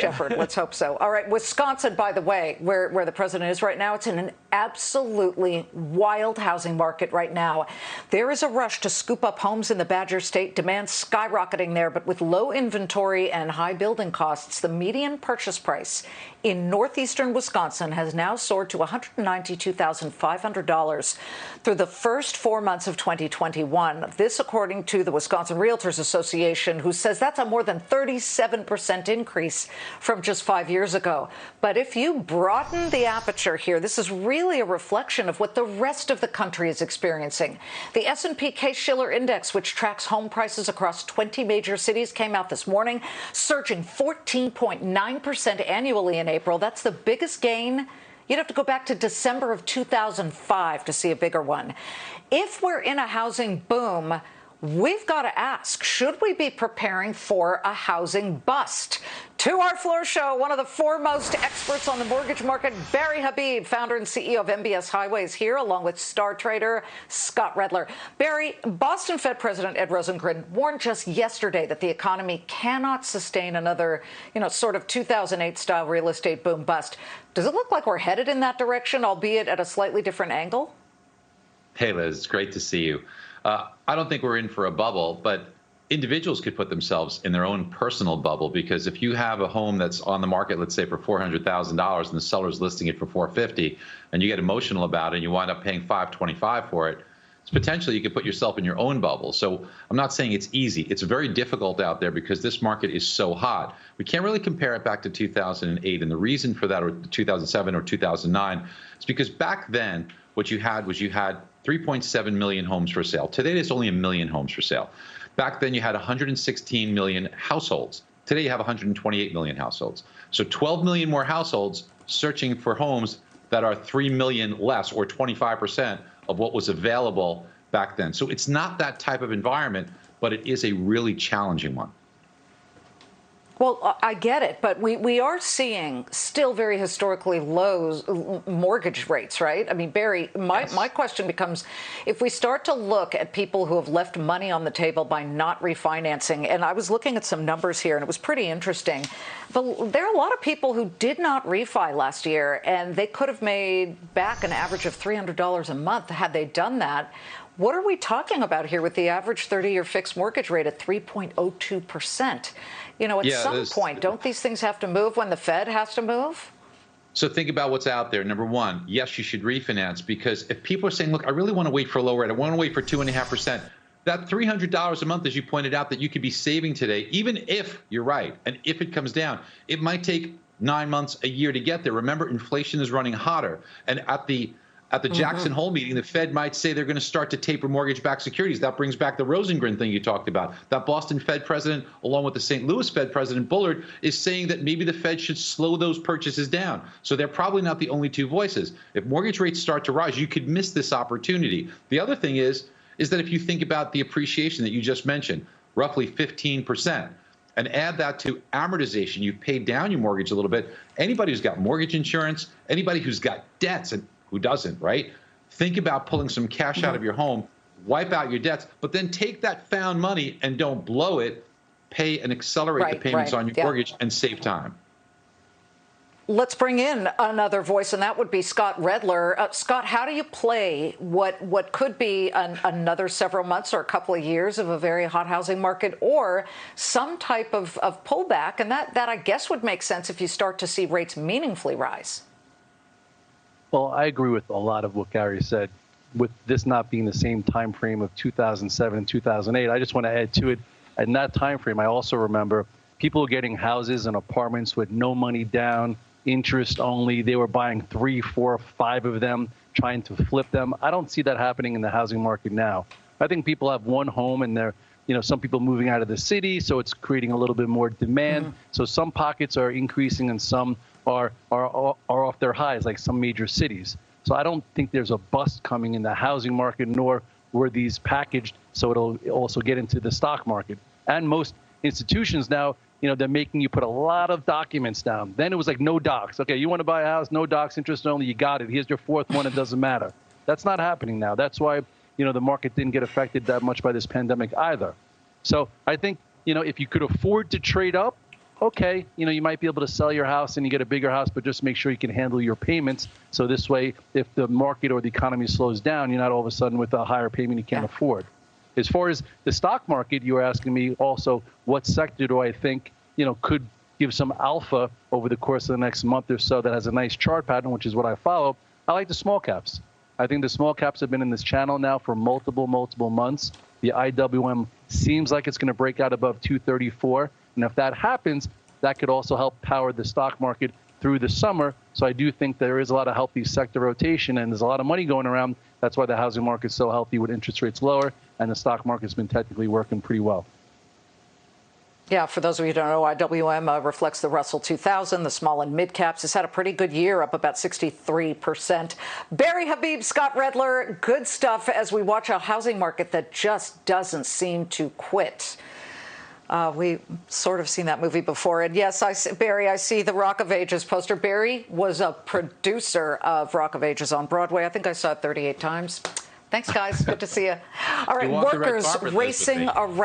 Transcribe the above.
effort. Let's hope so. All right, Wisconsin, by the way, where the president is right now, it's in an absolutely wild housing market right now. There is a rush to scoop up homes in the Badger State, demand skyrocketing there, but with low inventory and high building costs, the median purchase price in northeastern Wisconsin has now soared to $192,500 through the first 4 months of 2021. This, according to the Wisconsin Realtors Association, who says that's a more than 37% increase from just 5 years ago. But if you broaden the aperture here, this is really a reflection of what the rest of the country is experiencing. The S&P Case-Shiller Index, which tracks home prices across 20 major cities, came out this morning, surging 14.9% annually in April. That's the biggest gain. You'd have to go back to December of 2005 to see a bigger one. If we're in a housing boom, we've got to ask, should we be preparing for a housing bust? To our floor show, one of the foremost experts on the mortgage market, Barry Habib, founder and CEO of MBS Highway, is here, along with star trader Scott Redler. Barry, Boston Fed President Ed Rosengren warned just yesterday that the economy cannot sustain another, sort of 2008-style real estate boom bust. Does it look like we're headed in that direction, albeit at a slightly different angle? Hey, Liz, it's great to see you. I don't think we're in for a bubble, but individuals could put themselves in their own personal bubble, because if you have a home that's on the market, let's say for $400,000, and the seller's listing it for $450,000, and you get emotional about it and you wind up paying $525,000 for it, it's potentially you could put yourself in your own bubble. So I'm not saying it's easy. It's very difficult out there because this market is so hot. We can't really compare it back to 2008, and the reason for that, or 2007 or 2009, is because back then what you had was 3.7 million homes for sale. Today, there's only 1 million homes for sale. Back then, you had 116 million households. Today, you have 128 million households. So 12 million more households searching for homes that are 3 million less, or 25% of what was available back then. So it's not that type of environment, but it is a really challenging one. Well, I get it, but we are seeing still very historically low mortgage rates, right? I mean, Barry, my question becomes, if we start to look at people who have left money on the table by not refinancing, and I was looking at some numbers here, and it was pretty interesting, but there are a lot of people who did not refi last year, and they could have made back an average of $300 a month had they done that. What are we talking about here with the average 30-year fixed mortgage rate at 3.02%? At some point, don't these things have to move when the Fed has to move? So think about what's out there. Number one, yes, you should refinance, because if people are saying, look, I really want to wait for a low rate, I want to wait for 2.5%, that $300 a month, as you pointed out, that you could be saving today, even if you're right, and if it comes down, it might take 9 months, a year to get there. Remember, inflation is running hotter. And at the Jackson Hole meeting, the Fed might say they're going to start to taper mortgage-backed securities. That brings back the Rosengren thing you talked about. That Boston Fed president, along with the St. Louis Fed president, Bullard, is saying that maybe the Fed should slow those purchases down. So they're probably not the only two voices. If mortgage rates start to rise, you could miss this opportunity. The other thing is that if you think about the appreciation that you just mentioned, roughly 15%, and add that to amortization, you've paid down your mortgage a little bit. Anybody who's got mortgage insurance, anybody who's got debts, and who doesn't, right? Think about pulling some cash out of your home, wipe out your debts, but then take that found money and don't blow it, pay and accelerate the payments on your mortgage, and save time. Let's bring in another voice, and that would be Scott Redler. Scott, how do you play what could be another several months or a couple of years of a very hot housing market, or some type of pullback? And that I guess would make sense if you start to see rates meaningfully rise. Well, I agree with a lot of what Gary said. With this not being the same time frame of 2007 and 2008, I just want to add to it. In that time frame, I also remember people getting houses and apartments with no money down, interest only. They were buying 3, 4, 5 of them, trying to flip them. I don't see that happening in the housing market now. I think people have one home, and they're, some people moving out of the city, so it's creating a little bit more demand. So some pockets are increasing, and some are off their highs, like some major cities. So I don't think there's a bust coming in the housing market, nor were these packaged so it'll also get into the stock market. And most institutions now, they're making you put a lot of documents down. Then it was like no docs. Okay, you want to buy a house, no docs, interest only, you got it. Here's your fourth one, it doesn't matter. That's not happening now. That's why, the market didn't get affected that much by this pandemic either. So I think, if you could afford to trade up, okay, you might be able to sell your house and you get a bigger house, but just make sure you can handle your payments. So this way, if the market or the economy slows down, you're not all of a sudden with a higher payment you can't afford. As far as the stock market, you were asking me also what sector do I think, could give some alpha over the course of the next month or so that has a nice chart pattern, which is what I follow. I like the small caps. I think the small caps have been in this channel now for multiple months. The IWM seems like it's going to break out above 234. And if that happens, that could also help power the stock market through the summer. So I do think there is a lot of healthy sector rotation, and there's a lot of money going around. That's why the housing market's so healthy with interest rates lower, and the stock market's been technically working pretty well. Yeah, for those of you who don't know, IWM reflects the Russell 2000, the small and mid caps. It's had a pretty good year, up about 63%. Barry, Habib, Scott Redler, good stuff as we watch a housing market that just doesn't seem to quit. We sort of seen that movie before. And yes, Barry, I see the Rock of Ages poster. Barry was a producer of Rock of Ages on Broadway. I think I saw it 38 times. Thanks, guys. Good to see you. All right, workers racing around.